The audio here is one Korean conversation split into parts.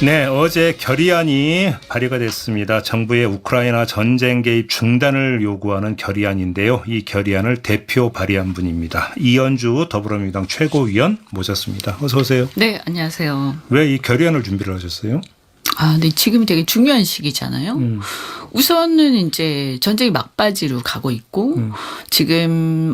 네, 어제 결의안이 발의가 됐습니다. 정부의 우크라이나 전쟁 개입 중단을 요구하는 결의안인데요. 이 결의안을 대표 발의한 분입니다. 이현주 더불어민주당 최고위원 모셨습니다. 어서 오세요. 네, 안녕하세요. 왜 이 결의안을 준비를 하셨어요? 네, 지금이 되게 중요한 시기잖아요. 우선은 이제 전쟁이 막바지로 가고 있고 지금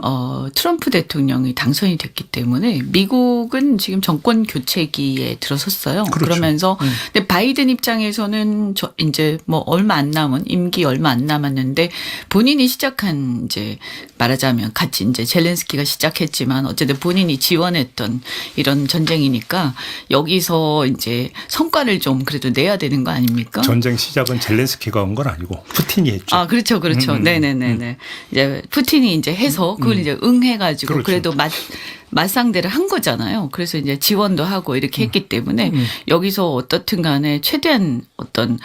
트럼프 대통령이 당선이 됐기 때문에 미국은 지금 정권 교체기에 들어섰어요. 그렇죠. 그러면서 근데 바이든 입장에서는 이제 뭐 얼마 안 남은 임기 얼마 안 남았는데 본인이 시작한 이제 말하자면 같이 이제 젤렌스키가 시작했지만 어쨌든 본인이 지원했던 이런 전쟁이니까 여기서 이제 성과를 좀 그래도 내야 되는 거 아닙니까? 전쟁 시작은 젤렌스키가 온 건 아니고 푸틴이 했죠. 그렇죠, 그렇죠. 네네네네. 이제 푸틴이 이제 해서 그걸 이제 응해가지고 그렇죠. 그래도 맞상대를 한 거잖아요. 그래서 이제 지원도 하고 이렇게 했기 때문에 여기서 어떻든 간에 최대한 어떤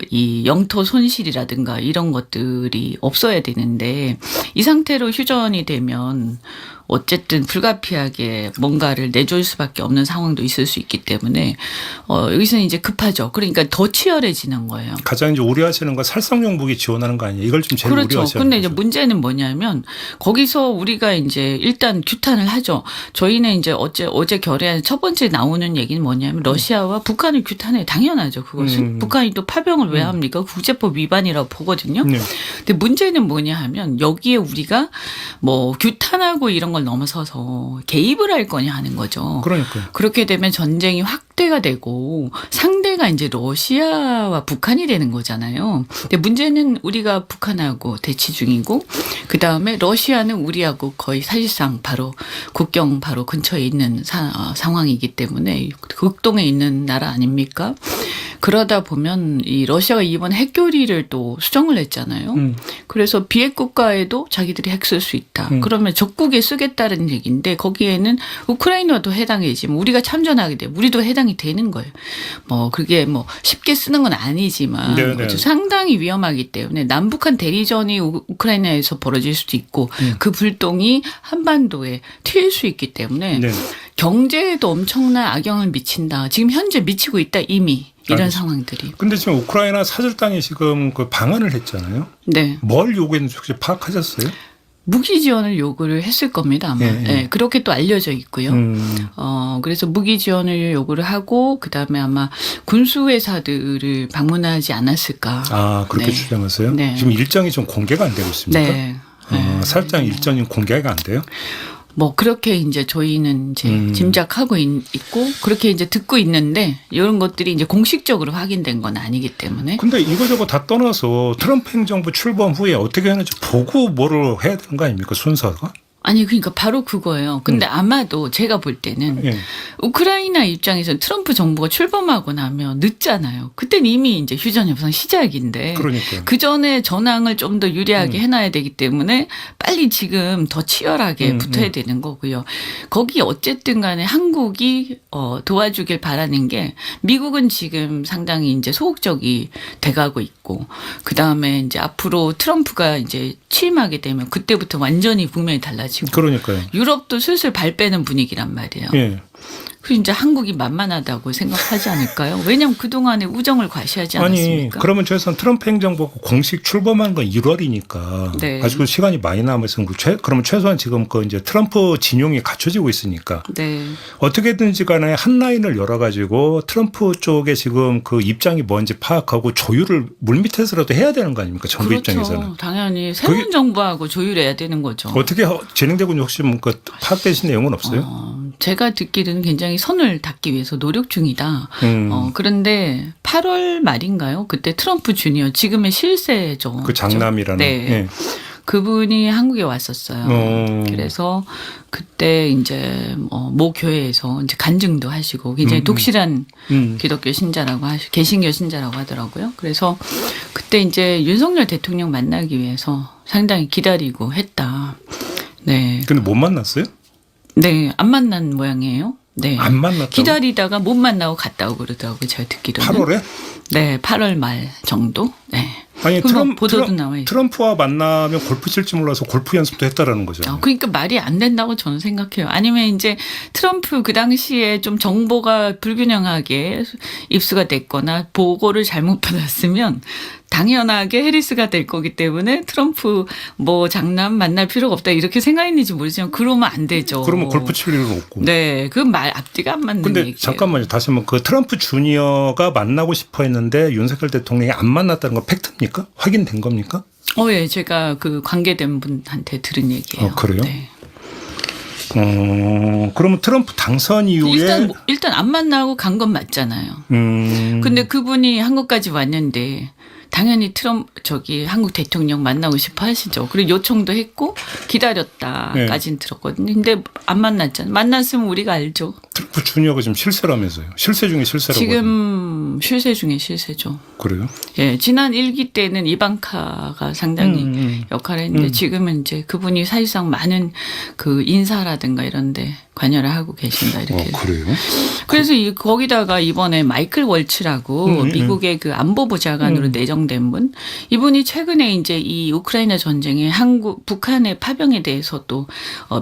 이 영토 손실이라든가 이런 것들이 없어야 되는데 이 상태로 휴전이 되면 어쨌든 불가피하게 뭔가를 내줄 수밖에 없는 상황도 있을 수 있기 때문에 여기서는 이제 급하죠. 그러니까 더 치열해지는 거예요. 가장 이제 우려하시는 건 살상용 무기 지원하는 거 아니에요? 이걸 좀 제일 그렇죠. 우려하시는 근데 거죠. 이제 문제는 뭐냐면 거기서 우리가 이제 일단 규탄을 하죠. 저희는 이제 어제 결의안 첫 번째 나오는 얘기는 뭐냐면 러시아와 북한을 규탄해. 당연하죠. 그것은. 북한이 또 파병을 왜 합니까? 국제법 위반이라고 보거든요. 근데 문제는 뭐냐 하면 여기에 우리가 뭐 규탄하고 이런 걸 넘어서서 개입을 할 거냐 하는 거죠. 그러니까요. 그렇게 되면 전쟁이 확대가 되고 상대가 이제 러시아와 북한이 되는 거잖아요. 근데 문제는 우리가 북한하고 대치 중이고 그다음에 러시아는 우리하고 거의 사실상 바로 국경 바로 근처에 있는 상황이기 때문에 극동에 있는 나라 아닙니까? 그러다 보면 이 러시아가 이번 핵교리를 또 수정을 했잖아요. 그래서 비핵 국가에도 자기들이 핵 쓸 수 있다. 그러면 적국에 쓰겠다는 얘기인데 거기에는 우크라이나도 해당이지만 우리가 참전하게 되면 우리도 해당이 되는 거예요. 뭐 그게 뭐 쉽게 쓰는 건 아니지만 상당히 위험하기 때문에 남북한 대리전이 우크라이나에서 벌어질 수도 있고 그 불똥이 한반도에 튈 수 있기 때문에 경제에도 엄청난 악영을 미친다. 지금 현재 미치고 있다 이미. 이런 상황들이. 근데 지금 우크라이나 사절단이 지금 그 방한을 했잖아요. 네. 뭘 요구했는지 혹시 파악하셨어요? 무기 지원을 요구를 했을 겁니다. 아마. 네, 그렇게 또 알려져 있고요. 그래서 무기 지원을 요구를 하고 그다음에 아마 군수회사들을 방문하지 않았을까. 그렇게 추정하세요? 네. 지금 일정이 좀 공개가 안 되고 있습니까? 네. 사실상 일정이 공개가 안 돼요? 뭐 그렇게 이제 저희는 이제 짐작하고 있고 그렇게 이제 듣고 있는데 이런 것들이 이제 공식적으로 확인된 건 아니기 때문에. 근데 이거저거 다 떠나서 트럼프 행정부 출범 후에 어떻게 하는지 보고 뭐를 해야 되는 거 아닙니까? 순서가? 아니 그러니까 바로 그거예요. 근데 아마도 제가 볼 때는 우크라이나 입장에서 트럼프 정부가 출범하고 나면 늦잖아요. 그때는 이미 이제 휴전 협상 시작인데 그러니까요. 그 전에 전황을 좀 더 유리하게 해놔야 되기 때문에 빨리 지금 더 치열하게 붙어야 되는 거고요. 거기 어쨌든 간에 한국이 도와주길 바라는 게 미국은 지금 상당히 이제 소극적이 돼가고 있고 그 다음에 이제 앞으로 트럼프가 이제 취임하게 되면 그때부터 완전히 국면이 달라지고. 그러니까요. 유럽도 슬슬 발 빼는 분위기란 말이에요. 예. 그리고 이제 한국이 만만하다고 생각하지 않을까요? 왜냐하면 그동안에 우정을 과시하지 않았습니까? 아니 그러면 최소한 트럼프 행정부가 공식 출범한 건 1월이니까 네. 아직도 시간이 많이 남아서 그러면 최소한 지금 그 이제 트럼프 진용이 갖춰지고 있으니까 네. 어떻게든지 간에 한 라인을 열어가지고 트럼프 쪽에 지금 그 입장이 뭔지 파악하고 조율을 물밑에서라도 해야 되는 거 아닙니까? 정부 그렇죠. 입장에서는. 당연히 새로운 정부하고 조율해야 되는 거죠. 어떻게 진행되고 있는지 혹시 뭔가 파악되신 내용은 없어요? 제가 듣기로는 굉장히 선을 닿기 위해서 노력 중이다. 그런데 8월 말인가요? 그때 트럼프 주니어 지금의 실세죠. 그 장남이라는. 네. 예. 그분이 한국에 왔었어요. 그래서 그때 이제 모 교회에서 이제 간증도 하시고 굉장히 독실한 기독교 신자라고 개신교 신자라고 하더라고요. 그래서 그때 이제 윤석열 대통령 만나기 위해서 상당히 기다리고 했다. 네. 근데 못 만났어요? 네, 안 만난 모양이에요. 네. 안 만났다고? 기다리다가 못 만나고 갔다 오고 그러더라고요. 제가 듣기로는. 8월에? 네, 8월 말 정도. 네. 아니 보도도 나와 있어요. 트럼프와 만나면 골프 칠지 몰라서 골프 연습도 했다라는 거죠. 그러니까 말이 안 된다고 저는 생각해요. 아니면 이제 트럼프 그 당시에 좀 정보가 불균형하게 입수가 됐거나 보고를 잘못 받았으면 당연하게 해리스가 될 거기 때문에 트럼프 뭐 장남 만날 필요가 없다 이렇게 생각했는지 모르지만 그러면 안 되죠. 그러면 골프 칠 일은 없고. 네, 그 말 앞뒤가 안 맞는 근데 얘기예요. 잠깐만요. 다시 한번 그 트럼프 주니어가 만나고 싶어 했는데 윤석열 대통령이 안 만났다는 건 팩트입니까? 확인된 겁니까? 예, 제가 그 관계된 분한테 들은 얘기예요. 그래요? 네. 그러면 트럼프 당선 이후에 일단 안 만나고 간 건 맞잖아요. 근데 그분이 한국까지 왔는데 당연히 한국 대통령 만나고 싶어 하시죠. 그리고 요청도 했고 기다렸다까지는 들었거든요. 근데 안 만났잖아요. 만났으면 우리가 알죠. 트럼프 주니어가 지금 실세라면서요. 실세 중에 실세라고. 지금 실세 중에 실세죠. 그래요? 예, 지난 1기 때는 이방카가 상당히 역할을 했는데 지금은 이제 그분이 사실상 많은 그 인사라든가 이런데 관여를 하고 계신다 이렇게. 그래요? 그래서 거기다가 이번에 마이클 월츠라고 미국의 그 안보부 장관으로 내정된 분, 이분이 최근에 이제 이 우크라이나 전쟁에 북한의 파병에 대해서 또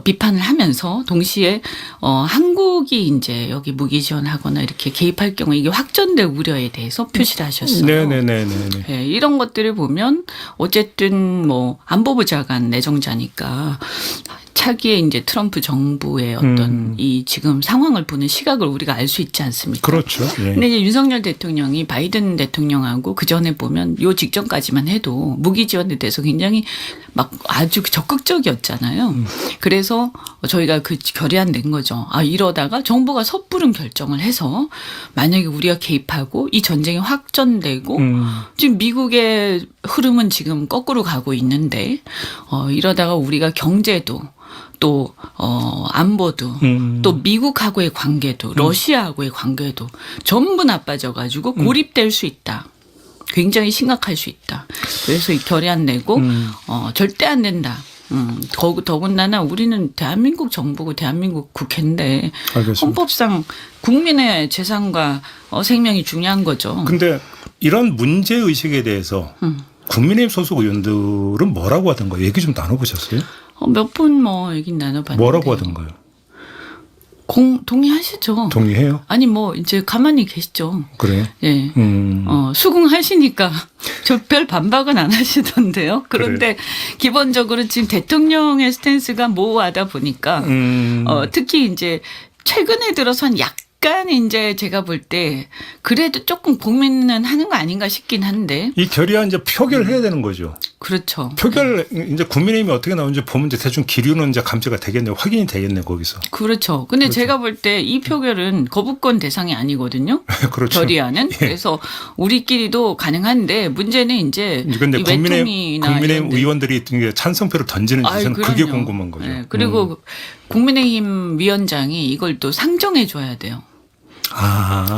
비판을 하면서 동시에 한국이 이제 여기 무기 지원하거나 이렇게 개입할 경우 이게 확전될 우려에 대해서 표시를 하셨어요. 네네네. 네, 이런 것들을 보면 어쨌든 뭐 안보부 장관 내정자니까 차기에 이제 트럼프 정부의 어떤 이 지금 상황을 보는 시각을 우리가 알 수 있지 않습니까? 그렇죠. 예. 근데 이제 윤석열 대통령이 바이든 대통령하고 그 전에 보면 요 직전까지만 해도 무기 지원에 대해서 굉장히 막 아주 적극적이었잖아요. 그래서 저희가 그 결의안 낸 거죠. 이러다가 정부가 섣부른 결정을 해서 만약에 우리가 개입하고 이 전쟁이 확전되고 지금 미국의 흐름은 지금 거꾸로 가고 있는데 이러다가 우리가 경제도 또 안보도 또 미국하고의 관계도 러시아하고의 관계도 전부 나빠져가지고 고립될 수 있다. 굉장히 심각할 수 있다. 그래서 이 결의안 내고 절대 안 된다. 더군다나 우리는 대한민국 정부고 대한민국 국회인데 알겠습니다. 헌법상 국민의 재산과 생명이 중요한 거죠. 근데 이런 문제 의식에 대해서 국민의힘 소속 의원들은 뭐라고 하던가요? 얘기 좀 나눠보셨어요? 몇 분 뭐 얘기 나눠봤는데. 뭐라고 하던가요? 동의하시죠. 동의해요? 아니 뭐 이제 가만히 계시죠. 그래요? 예. 수긍하시니까 저 별 반박은 안 하시던데요. 그런데 그래요? 기본적으로 지금 대통령의 스탠스가 모호하다 보니까 특히 이제 최근에 들어선 약간 이제 제가 볼 때 그래도 조금 고민은 하는 거 아닌가 싶긴 한데. 이 결의안 이제 표결해야 되는 거죠. 그렇죠. 표결 이제 국민의힘이 어떻게 나오는지 보면 이제 대충 기류는 이제 감지가 되겠네요. 확인이 되겠네요. 거기서. 그렇죠. 근데 제가 볼 때 이 표결은 거부권 대상이 아니거든요. 그렇죠. 결의안은. 예. 그래서 우리끼리도 가능한데 문제는 이제 근데 이 국민의힘 외통이나 의원들이 찬성표를 던지는 짓은 그게 그럼요. 궁금한 거죠. 네. 그리고 국민의힘 위원장이 이걸 또 상정해 줘야 돼요.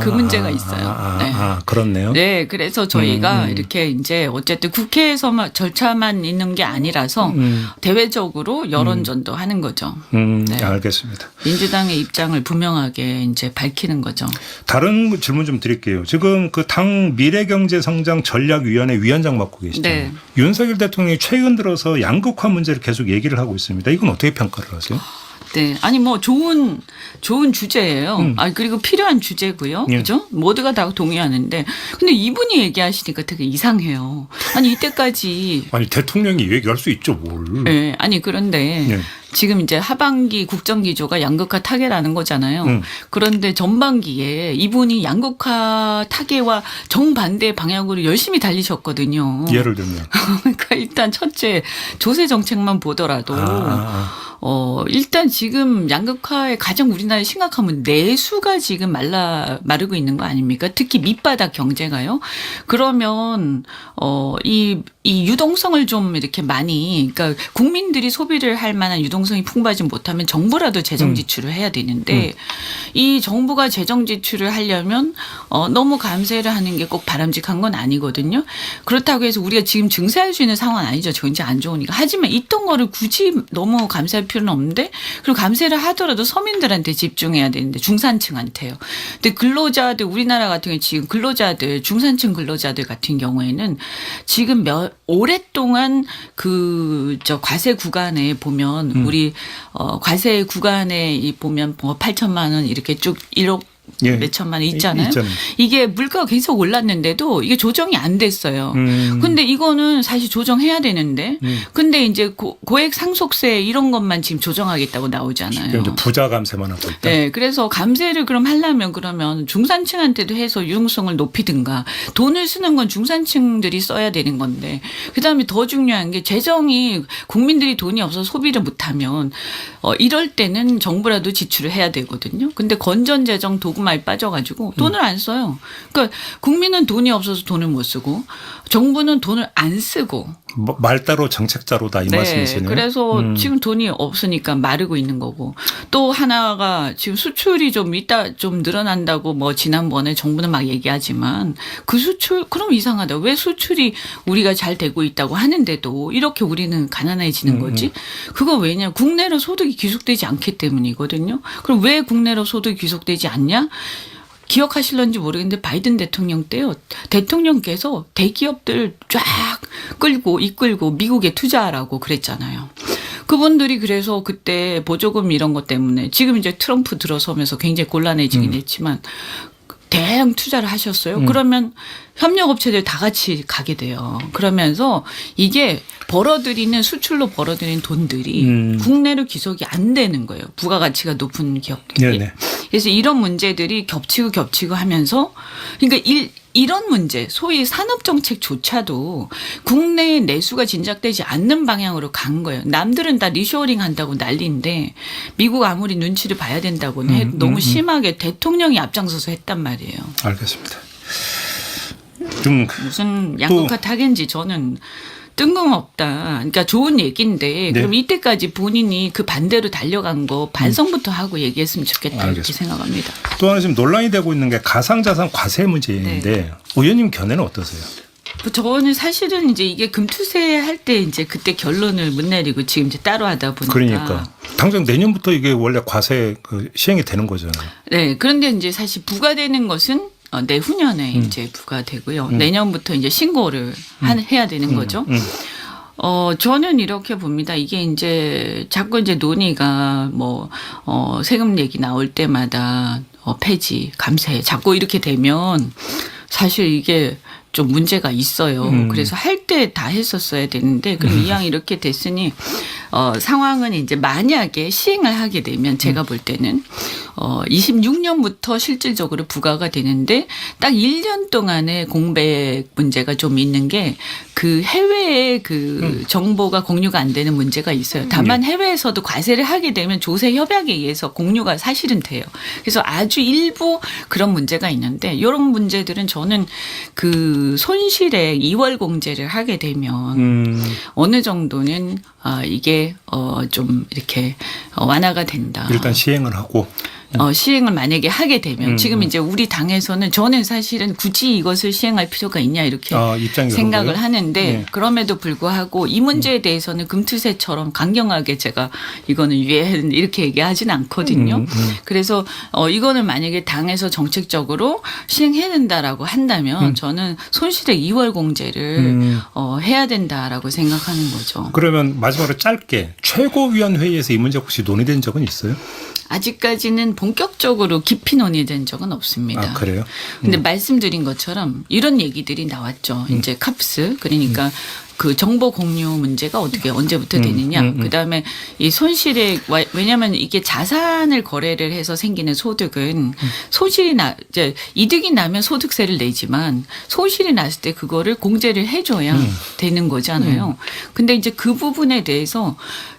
그 문제가 있어요. 네. 그렇네요. 네, 그래서 저희가 이렇게 이제 어쨌든 국회에서만 절차만 있는 게 아니라서 대외적으로 여론전도 하는 거죠. 네. 알겠습니다. 민주당의 입장을 분명하게 이제 밝히는 거죠. 다른 질문 좀 드릴게요. 지금 그 당 미래경제성장 전략위원회 위원장 맡고 계시잖아요. 네. 윤석열 대통령이 최근 들어서 양극화 문제를 계속 얘기를 하고 있습니다. 이건 어떻게 평가를 하세요? 네. 아니, 뭐, 좋은 주제예요. 그리고 필요한 주제고요. 예. 그죠? 모두가 다 동의하는데. 근데 이분이 얘기하시니까 되게 이상해요. 아니, 이때까지. 아니, 대통령이 얘기할 수 있죠, 뭘. 네. 아니, 그런데. 예. 지금 이제 하반기 국정기조가 양극화 타개라는 거잖아요. 그런데 전반기에 이분이 양극화 타개와 정반대 방향으로 열심히 달리셨거든요. 예를 들면. 그러니까 일단 첫째 조세 정책만 보더라도 일단 지금 양극화의 가장 우리나라에 심각하면 내수가 지금 마르고 있는 거 아닙니까? 특히 밑바닥 경제가요. 그러면 이 이 유동성을 좀 이렇게 많이, 그러니까 국민들이 소비를 할 만한 유동성이 풍부하지 못하면 정부라도 재정 지출을 해야 되는데 이 정부가 재정 지출을 하려면 너무 감세를 하는 게 꼭 바람직한 건 아니거든요. 그렇다고 해서 우리가 지금 증세할 수 있는 상황은 아니죠. 경제 안 좋으니까. 하지만 있던 거를 굳이 너무 감세할 필요는 없는데, 그리고 감세를 하더라도 서민들한테 집중해야 되는데, 중산층한테요. 근데 근로자들, 우리나라 같은 경우 지금 근로자들, 중산층 근로자들 같은 경우에는 지금 오랫동안 과세 구간에 보면 우리 과세 구간에 보면 뭐 8천만 원 이렇게 쭉 1억 예. 몇 천만 원 있잖아요. 있잖아요. 이게 물가가 계속 올랐는데도 이게 조정이 안 됐어요. 근데 이거는 사실 조정해야 되는데 근데 이제 고액 상속세 이런 것만 지금 조정하겠다고 나오잖아요. 이제 부자 감세만 하고 있다. 네, 그래서 감세를 그럼 하려면 그러면 중산층한테도 해서 유용성을 높이든가, 돈을 쓰는 건 중산층들이 써야 되는 건데, 그다음에 더 중요한 게 재정이 국민들이 돈이 없어서 소비를 못하면 이럴 때는 정부라도 지출을 해야 되거든요. 근데 건전재정 도구마에 빠져가지고 돈을 안 써요. 그러니까 국민은 돈이 없어서 돈을 못 쓰고 정부는 돈을 안 쓰고. 말따로 정책자로다 이 말씀이시네요. 그래서 지금 돈이 없으니까 마르고 있는 거고, 또 하나가 지금 수출이 좀 이따 좀 늘어난다고 뭐 지난번에 정부는 막 얘기하지만 그 수출 그럼 이상하다. 왜 수출이 우리가 잘 되고 있다고 하는데도 이렇게 우리는 가난해지는 거지? 그거 왜냐? 국내로 소득이 귀속되지 않기 때문이거든요. 그럼 왜 국내로 소득이 귀속되지 않냐? 기억하실런지 모르겠는데 바이든 대통령 때요. 대통령께서 대기업들 쫙 이끌고 미국에 투자하라고 그랬잖아요. 그분들이 그래서 그때 보조금 이런 것 때문에 지금 이제 트럼프 들어서면서 굉장히 곤란해지긴 했지만 대량 투자를 하셨어요. 그러면 협력업체들 다 같이 가게 돼요. 그러면서 이게 수출로 벌어들이는 돈들이 국내로 귀속이 안 되는 거예요. 부가가치가 높은 기업들이. 네네. 그래서 이런 문제들이 겹치고 하면서, 그러니까 이런 문제, 소위 산업정책조차도 국내의 내수가 진작되지 않는 방향으로 간 거예요. 남들은 다 리쇼어링 한다고 난리인데 미국 아무리 눈치를 봐야 된다고는 너무 심하게 대통령이 앞장서서 했단 말이에요. 알겠습니다. 좀 무슨 양극화 타겐지 저는 뜬금없다. 그러니까 좋은 얘기인데 그럼 이때까지 본인이 그 반대로 달려간 거 반성부터 하고 얘기했으면 좋겠다 이렇게 생각합니다. 또 하나 지금 논란이 되고 있는 게 가상자산 과세 문제인데 의원님 견해는 어떠세요? 저는 사실은 이제 이게 금투세 할 때 이제 그때 결론을 못 내리고 지금 이제 따로 하다 보니까. 그러니까 당장 내년부터 이게 원래 과세 시행이 되는 거잖아요. 네. 그런데 이제 사실 부과되는 것은 내후년에 이제 부과되고요. 내년부터 이제 신고를 해야 되는 거죠. 저는 이렇게 봅니다. 이게 이제 자꾸 이제 논의가 세금 얘기 나올 때마다 폐지, 감세 자꾸 이렇게 되면 사실 이게 좀 문제가 있어요. 그래서 할 때 다 했었어야 되는데 그럼 이왕 이렇게 됐으니 상황은 이제 만약에 시행을 하게 되면 제가 볼 때는 26년부터 실질적으로 부과가 되는데 딱 1년 동안의 공백 문제가 좀 있는 게 그 해외에 그 정보가 공유가 안 되는 문제가 있어요. 다만 해외에서도 과세를 하게 되면 조세 협약에 의해서 공유가 사실은 돼요. 그래서 아주 일부 그런 문제가 있는데 이런 문제들은 저는 그 손실액 2월 공제를 하게 되면 어느 정도는 이게 좀 이렇게 완화가 된다. 일단 시행을 하고. 시행을 만약에 하게 되면 지금 이제 우리 당에서는 저는 사실은 굳이 이것을 시행할 필요가 있냐 이렇게 생각을 하는데 그럼에도 불구하고 이 문제에 대해서는 금투세처럼 강경하게 제가 이거는 유예는 이렇게 얘기하진 않거든요. 그래서 이거는 만약에 당에서 정책적으로 시행해야 된다라고 한다면 저는 손실액 2월 공제를 해야 된다라고 생각하는 거죠. 그러면 마지막으로 짧게 최고위원회의에서 이 문제 혹시 논의된 적은 있어요? 아직까지는 본격적으로 깊이 논의된 적은 없습니다. 아, 그래요? 근데 말씀드린 것처럼 이런 얘기들이 나왔죠. 이제 캅스 그러니까 그 정보 공유 문제가 어떻게 언제부터 되느냐. 그다음에 이 손실액 왜냐하면 이게 자산을 거래를 해서 생기는 소득은 손실이 이제 이득이 나면 소득세를 내지만 손실이 났을 때 그거를 공제를 해줘야 되는 거잖아요. 근데 이제 그 부분에 대해서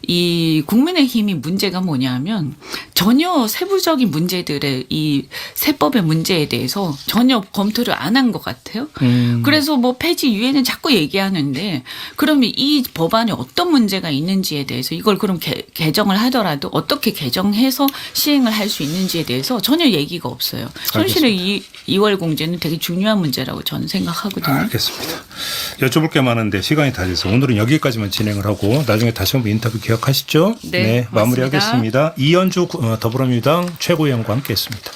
이 국민의힘이 문제가 뭐냐면 전혀 세부적인 문제들의 이 세법의 문제에 대해서 전혀 검토를 안 한 것 같아요. 그래서 뭐 폐지 유예는 자꾸 얘기하는데 그러면 이 법안에 어떤 문제가 있는지에 대해서 이걸 그럼 개정을 하더라도 어떻게 개정해서 시행을 할 수 있는지에 대해서 전혀 얘기가 없어요. 손실의 2월 공제는 되게 중요한 문제라고 저는 생각하거든요. 알겠습니다. 여쭤볼 게 많은데 시간이 다 돼서 오늘은 여기까지만 진행을 하고 나중에 다시 한번 인터뷰 기억하시죠? 네, 마무리하겠습니다. 이현주 더불어민주당 최고위원과 함께했습니다.